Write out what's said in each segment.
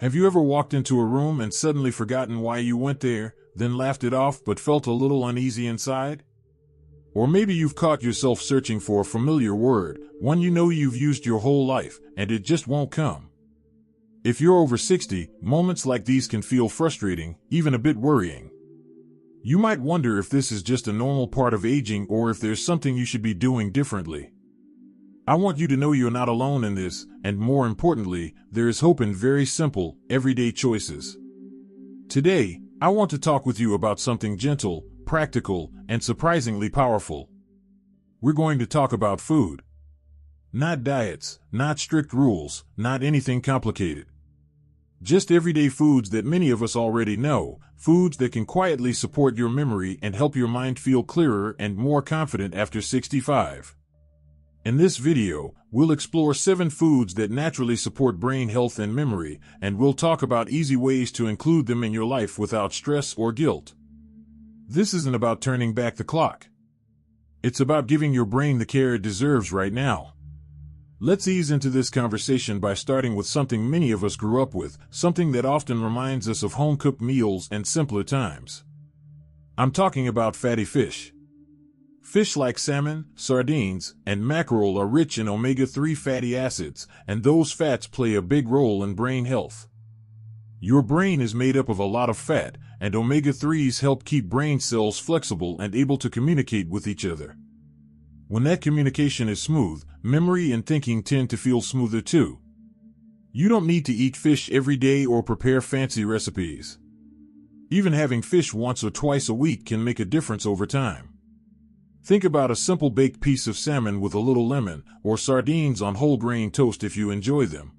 Have you ever walked into a room and suddenly forgotten why you went there, then laughed it off but felt a little uneasy inside? Or maybe you've caught yourself searching for a familiar word, one you know you've used your whole life, and it just won't come. If you're over 60, moments like these can feel frustrating, even a bit worrying. You might wonder if this is just a normal part of aging or if there's something you should be doing differently. I want you to know you're not alone in this, and more importantly, there is hope in very simple, everyday choices. Today, I want to talk with you about something gentle, practical, and surprisingly powerful. We're going to talk about food. Not diets, not strict rules, not anything complicated. Just everyday foods that many of us already know, foods that can quietly support your memory and help your mind feel clearer and more confident after 65. In this video, we'll explore 7 foods that naturally support brain health and memory, and we'll talk about easy ways to include them in your life without stress or guilt. This isn't about turning back the clock. It's about giving your brain the care it deserves right now. Let's ease into this conversation by starting with something many of us grew up with, something that often reminds us of home-cooked meals and simpler times. I'm talking about fatty fish. Fish like salmon, sardines, and mackerel are rich in omega-3 fatty acids, and those fats play a big role in brain health. Your brain is made up of a lot of fat, and omega-3s help keep brain cells flexible and able to communicate with each other. When that communication is smooth, memory and thinking tend to feel smoother too. You don't need to eat fish every day or prepare fancy recipes. Even having fish once or twice a week can make a difference over time. Think about a simple baked piece of salmon with a little lemon, or sardines on whole grain toast if you enjoy them.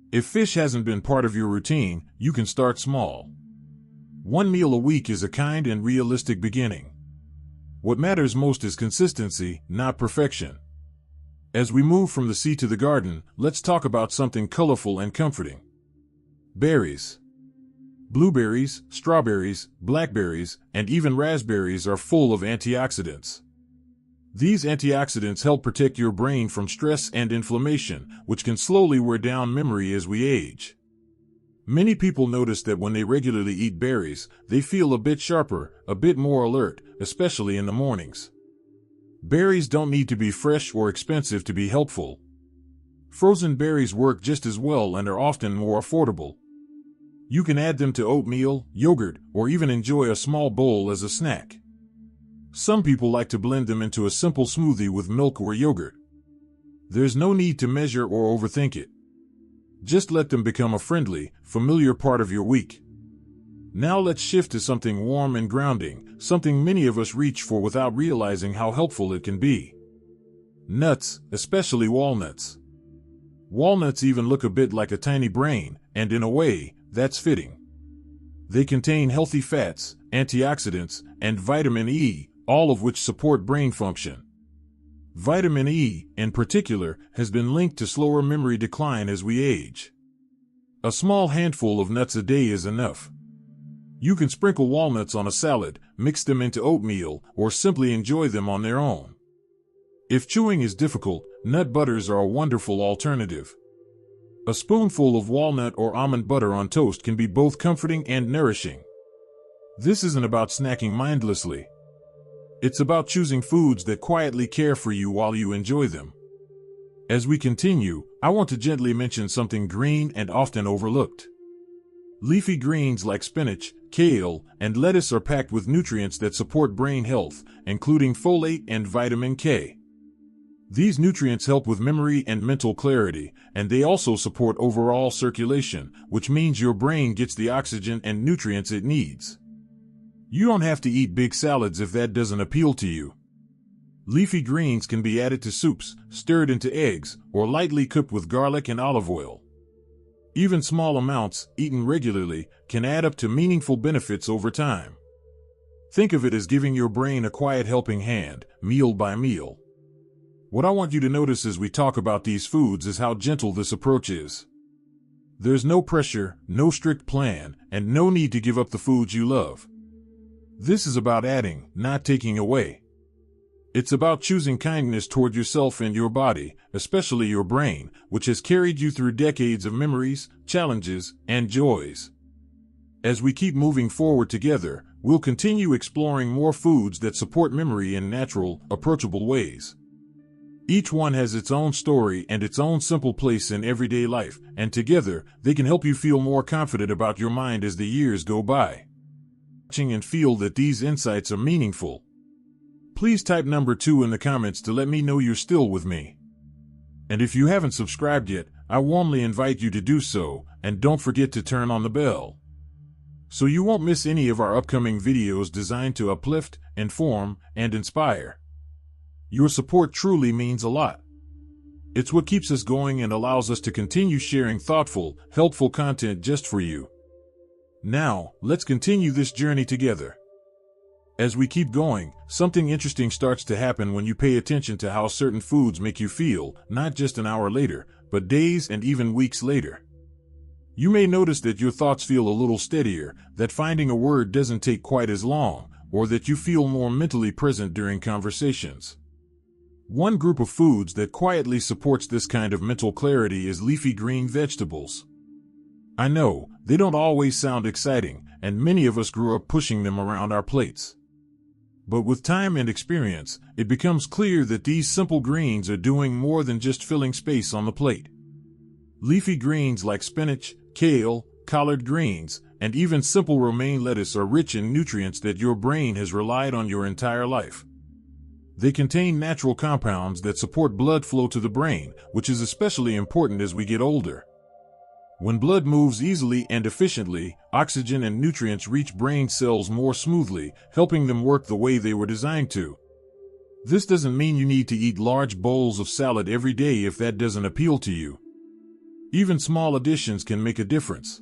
If fish hasn't been part of your routine, you can start small. 1 meal a week is a kind and realistic beginning. What matters most is consistency, not perfection. As we move from the sea to the garden, let's talk about something colorful and comforting. Berries. Blueberries, strawberries, blackberries, and even raspberries are full of antioxidants. These antioxidants help protect your brain from stress and inflammation, which can slowly wear down memory as we age. Many people notice that when they regularly eat berries, they feel a bit sharper, a bit more alert, especially in the mornings. Berries don't need to be fresh or expensive to be helpful. Frozen berries work just as well and are often more affordable. You can add them to oatmeal, yogurt, or even enjoy a small bowl as a snack. Some people like to blend them into a simple smoothie with milk or yogurt. There's no need to measure or overthink it. Just let them become a friendly, familiar part of your week. Now let's shift to something warm and grounding, something many of us reach for without realizing how helpful it can be. Nuts, especially walnuts. Walnuts even look a bit like a tiny brain, and in a way, that's fitting. They contain healthy fats, antioxidants, and vitamin E, all of which support brain function. Vitamin E, in particular, has been linked to slower memory decline as we age. A small handful of nuts a day is enough. You can sprinkle walnuts on a salad, mix them into oatmeal, or simply enjoy them on their own. If chewing is difficult, nut butters are a wonderful alternative. A spoonful of walnut or almond butter on toast can be both comforting and nourishing. This isn't about snacking mindlessly. It's about choosing foods that quietly care for you while you enjoy them. As we continue, I want to gently mention something green and often overlooked. Leafy greens like spinach, kale, and lettuce are packed with nutrients that support brain health, including folate and vitamin K. These nutrients help with memory and mental clarity, and they also support overall circulation, which means your brain gets the oxygen and nutrients it needs. You don't have to eat big salads if that doesn't appeal to you. Leafy greens can be added to soups, stirred into eggs, or lightly cooked with garlic and olive oil. Even small amounts, eaten regularly, can add up to meaningful benefits over time. Think of it as giving your brain a quiet helping hand, meal by meal. What I want you to notice as we talk about these foods is how gentle this approach is. There's no pressure, no strict plan, and no need to give up the foods you love. This is about adding, not taking away. It's about choosing kindness toward yourself and your body, especially your brain, which has carried you through decades of memories, challenges, and joys. As we keep moving forward together, we'll continue exploring more foods that support memory in natural, approachable ways. Each one has its own story and its own simple place in everyday life, and together, they can help you feel more confident about your mind as the years go by. Watching and feel that these insights are meaningful. Please type number 2 in the comments to let me know you're still with me. And if you haven't subscribed yet, I warmly invite you to do so, and don't forget to turn on the bell, so you won't miss any of our upcoming videos designed to uplift, inform, and inspire. Your support truly means a lot. It's what keeps us going and allows us to continue sharing thoughtful, helpful content just for you. Now, let's continue this journey together. As we keep going, something interesting starts to happen when you pay attention to how certain foods make you feel, not just an hour later, but days and even weeks later. You may notice that your thoughts feel a little steadier, that finding a word doesn't take quite as long, or that you feel more mentally present during conversations. One group of foods that quietly supports this kind of mental clarity is leafy green vegetables. I know, they don't always sound exciting, and many of us grew up pushing them around our plates. But with time and experience, it becomes clear that these simple greens are doing more than just filling space on the plate. Leafy greens like spinach, kale, collard greens, and even simple romaine lettuce are rich in nutrients that your brain has relied on your entire life. They contain natural compounds that support blood flow to the brain, which is especially important as we get older. When blood moves easily and efficiently, oxygen and nutrients reach brain cells more smoothly, helping them work the way they were designed to. This doesn't mean you need to eat large bowls of salad every day if that doesn't appeal to you. Even small additions can make a difference.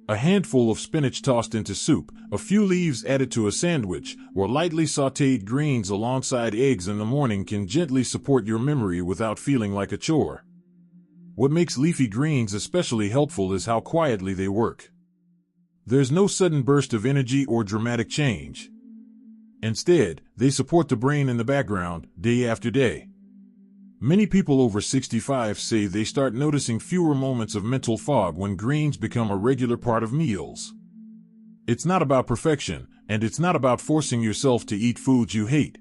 A handful of spinach tossed into soup, a few leaves added to a sandwich, or lightly sautéed greens alongside eggs in the morning can gently support your memory without feeling like a chore. What makes leafy greens especially helpful is how quietly they work. There's no sudden burst of energy or dramatic change. Instead, they support the brain in the background, day after day. Many people over 65 say they start noticing fewer moments of mental fog when greens become a regular part of meals. It's not about perfection, and it's not about forcing yourself to eat foods you hate.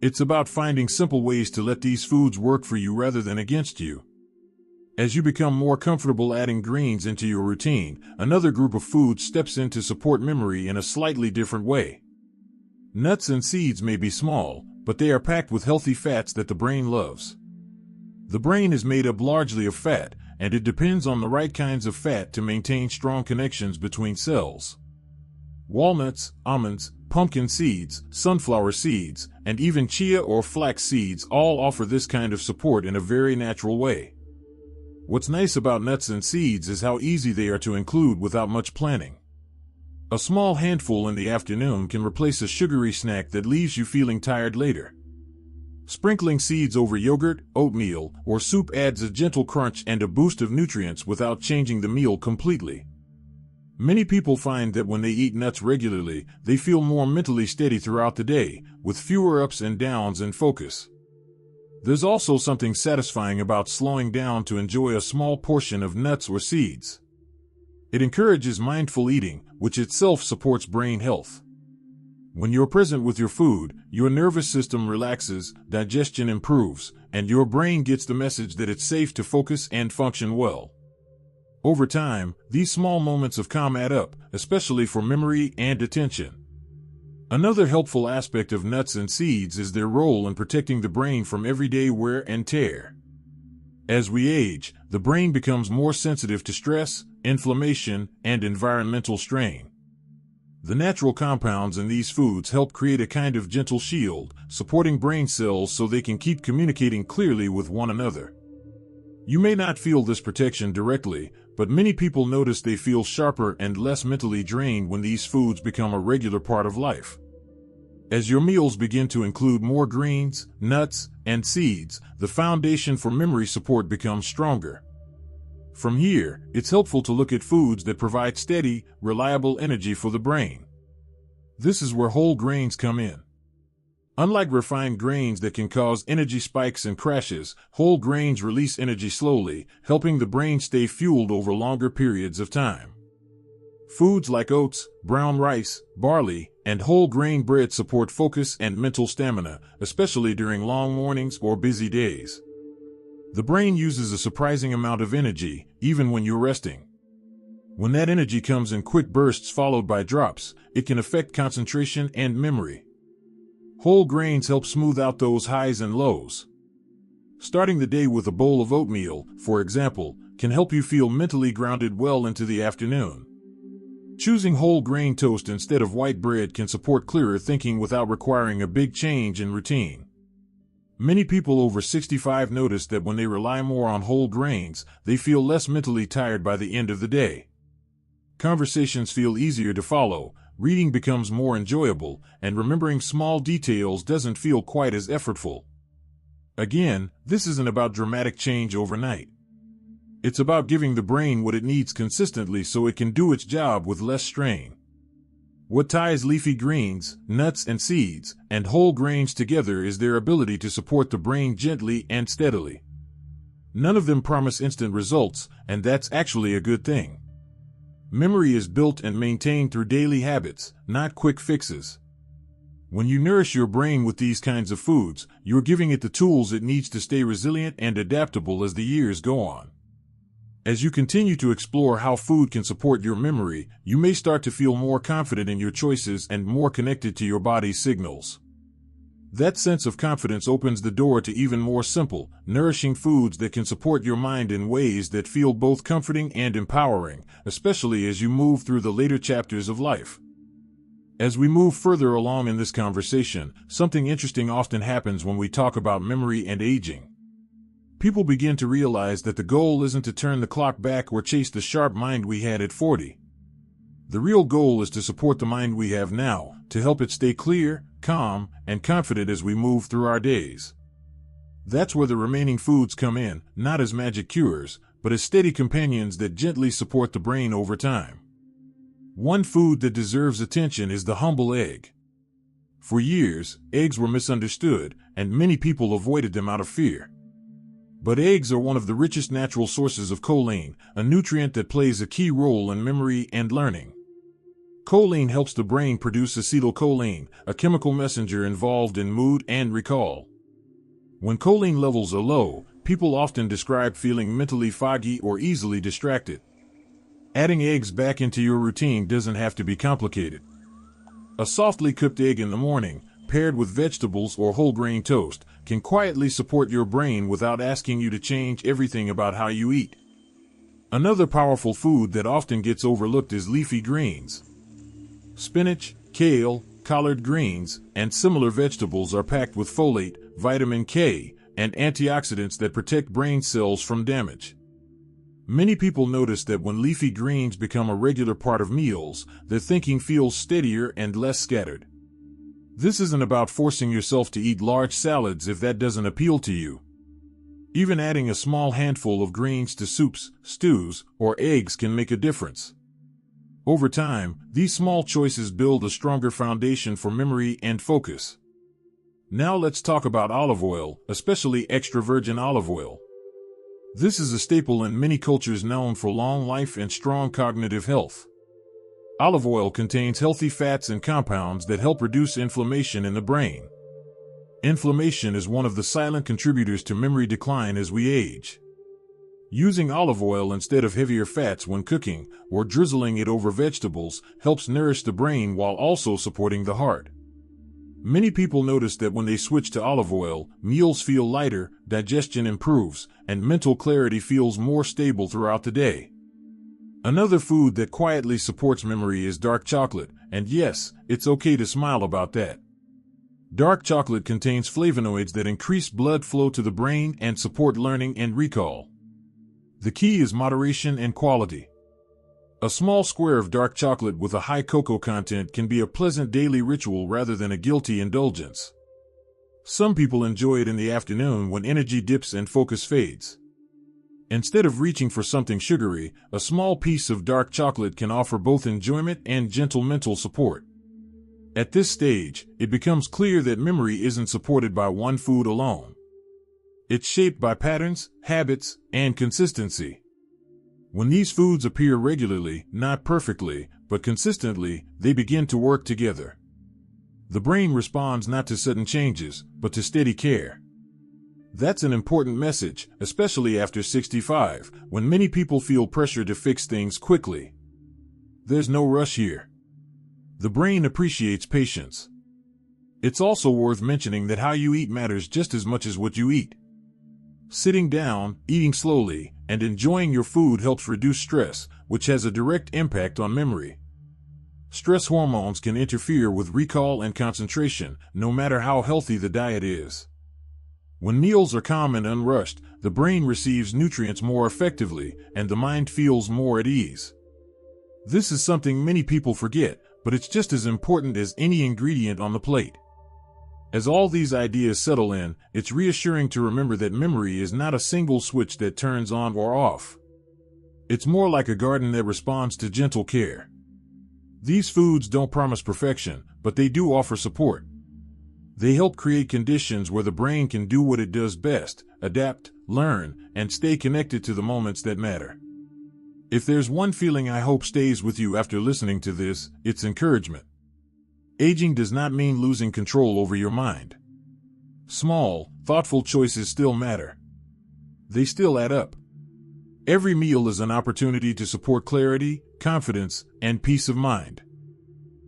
It's about finding simple ways to let these foods work for you rather than against you. As you become more comfortable adding greens into your routine, another group of foods steps in to support memory in a slightly different way. Nuts and seeds may be small, but they are packed with healthy fats that the brain loves. The brain is made up largely of fat, and it depends on the right kinds of fat to maintain strong connections between cells. Walnuts, almonds, pumpkin seeds, sunflower seeds, and even chia or flax seeds all offer this kind of support in a very natural way. What's nice about nuts and seeds is how easy they are to include without much planning. A small handful in the afternoon can replace a sugary snack that leaves you feeling tired later. Sprinkling seeds over yogurt, oatmeal, or soup adds a gentle crunch and a boost of nutrients without changing the meal completely. Many people find that when they eat nuts regularly, they feel more mentally steady throughout the day, with fewer ups and downs and focus. There's also something satisfying about slowing down to enjoy a small portion of nuts or seeds. It encourages mindful eating, which itself supports brain health. When you're present with your food, your nervous system relaxes, digestion improves, and your brain gets the message that it's safe to focus and function well. Over time, these small moments of calm add up, especially for memory and attention. Another helpful aspect of nuts and seeds is their role in protecting the brain from everyday wear and tear. As we age, the brain becomes more sensitive to stress, inflammation, and environmental strain. The natural compounds in these foods help create a kind of gentle shield, supporting brain cells so they can keep communicating clearly with one another. You may not feel this protection directly, but many people notice they feel sharper and less mentally drained when these foods become a regular part of life. As your meals begin to include more greens, nuts, and seeds, the foundation for memory support becomes stronger. From here, it's helpful to look at foods that provide steady, reliable energy for the brain. This is where whole grains come in. Unlike refined grains that can cause energy spikes and crashes, whole grains release energy slowly, helping the brain stay fueled over longer periods of time. Foods like oats, brown rice, barley, and whole grain bread support focus and mental stamina, especially during long mornings or busy days. The brain uses a surprising amount of energy, even when you're resting. When that energy comes in quick bursts followed by drops, it can affect concentration and memory. Whole grains help smooth out those highs and lows. Starting the day with a bowl of oatmeal, for example, can help you feel mentally grounded well into the afternoon. Choosing whole grain toast instead of white bread can support clearer thinking without requiring a big change in routine. Many people over 65 notice that when they rely more on whole grains, they feel less mentally tired by the end of the day. Conversations feel easier to follow, reading becomes more enjoyable, and remembering small details doesn't feel quite as effortful. Again, this isn't about dramatic change overnight. It's about giving the brain what it needs consistently so it can do its job with less strain. What ties leafy greens, nuts and seeds, and whole grains together is their ability to support the brain gently and steadily. None of them promise instant results, and that's actually a good thing. Memory is built and maintained through daily habits, not quick fixes. When you nourish your brain with these kinds of foods, you're giving it the tools it needs to stay resilient and adaptable as the years go on. As you continue to explore how food can support your memory, you may start to feel more confident in your choices and more connected to your body's signals. That sense of confidence opens the door to even more simple, nourishing foods that can support your mind in ways that feel both comforting and empowering, especially as you move through the later chapters of life. As we move further along in this conversation, something interesting often happens when we talk about memory and aging. People begin to realize that the goal isn't to turn the clock back or chase the sharp mind we had at 40. The real goal is to support the mind we have now, to help it stay clear, calm, and confident as we move through our days. That's where the remaining foods come in, not as magic cures, but as steady companions that gently support the brain over time. One food that deserves attention is the humble egg. For years, eggs were misunderstood, and many people avoided them out of fear. But eggs are one of the richest natural sources of choline, a nutrient that plays a key role in memory and learning. Choline helps the brain produce acetylcholine, a chemical messenger involved in mood and recall. When choline levels are low, people often describe feeling mentally foggy or easily distracted. Adding eggs back into your routine doesn't have to be complicated. A softly cooked egg in the morning, paired with vegetables or whole grain toast, can quietly support your brain without asking you to change everything about how you eat. Another powerful food that often gets overlooked is leafy greens. Spinach, kale, collard greens, and similar vegetables are packed with folate, vitamin K, and antioxidants that protect brain cells from damage. Many people notice that when leafy greens become a regular part of meals, their thinking feels steadier and less scattered. This isn't about forcing yourself to eat large salads if that doesn't appeal to you. Even adding a small handful of greens to soups, stews, or eggs can make a difference. Over time, these small choices build a stronger foundation for memory and focus. Now let's talk about olive oil, especially extra virgin olive oil. This is a staple in many cultures known for long life and strong cognitive health. Olive oil contains healthy fats and compounds that help reduce inflammation in the brain. Inflammation is one of the silent contributors to memory decline as we age. Using olive oil instead of heavier fats when cooking, or drizzling it over vegetables, helps nourish the brain while also supporting the heart. Many people notice that when they switch to olive oil, meals feel lighter, digestion improves, and mental clarity feels more stable throughout the day. Another food that quietly supports memory is dark chocolate, and yes, it's okay to smile about that. Dark chocolate contains flavonoids that increase blood flow to the brain and support learning and recall. The key is moderation and quality. A small square of dark chocolate with a high cocoa content can be a pleasant daily ritual rather than a guilty indulgence. Some people enjoy it in the afternoon when energy dips and focus fades. Instead of reaching for something sugary, a small piece of dark chocolate can offer both enjoyment and gentle mental support. At this stage, it becomes clear that memory isn't supported by one food alone. It's shaped by patterns, habits, and consistency. When these foods appear regularly, not perfectly, but consistently, they begin to work together. The brain responds not to sudden changes, but to steady care. That's an important message, especially after 65, when many people feel pressure to fix things quickly. There's no rush here. The brain appreciates patience. It's also worth mentioning that how you eat matters just as much as what you eat. Sitting down, eating slowly, and enjoying your food helps reduce stress, which has a direct impact on memory. Stress hormones can interfere with recall and concentration, no matter how healthy the diet is. When meals are calm and unrushed, the brain receives nutrients more effectively, and the mind feels more at ease. This is something many people forget, but it's just as important as any ingredient on the plate. As all these ideas settle in, it's reassuring to remember that memory is not a single switch that turns on or off. It's more like a garden that responds to gentle care. These foods don't promise perfection, but they do offer support. They help create conditions where the brain can do what it does best: adapt, learn, and stay connected to the moments that matter. If there's one feeling I hope stays with you after listening to this, it's encouragement. Aging does not mean losing control over your mind. Small, thoughtful choices still matter. They still add up. Every meal is an opportunity to support clarity, confidence, and peace of mind.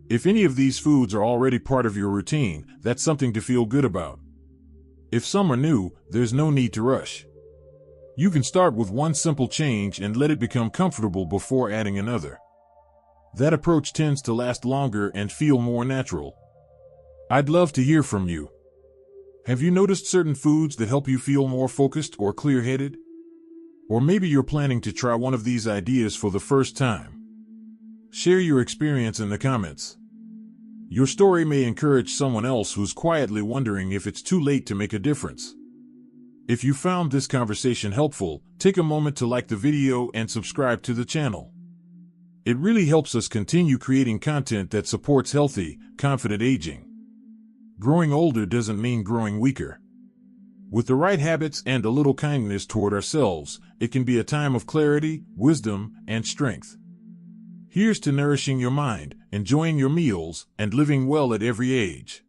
If any of these foods are already part of your routine, that's something to feel good about. If some are new, there's no need to rush. You can start with one simple change and let it become comfortable before adding another. That approach tends to last longer and feel more natural. I'd love to hear from you. Have you noticed certain foods that help you feel more focused or clear-headed? Or maybe you're planning to try one of these ideas for the first time. Share your experience in the comments. Your story may encourage someone else who's quietly wondering if it's too late to make a difference. If you found this conversation helpful, take a moment to like the video and subscribe to the channel. It really helps us continue creating content that supports healthy, confident aging. Growing older doesn't mean growing weaker. With the right habits and a little kindness toward ourselves, it can be a time of clarity, wisdom, and strength. Here's to nourishing your mind, enjoying your meals, and living well at every age.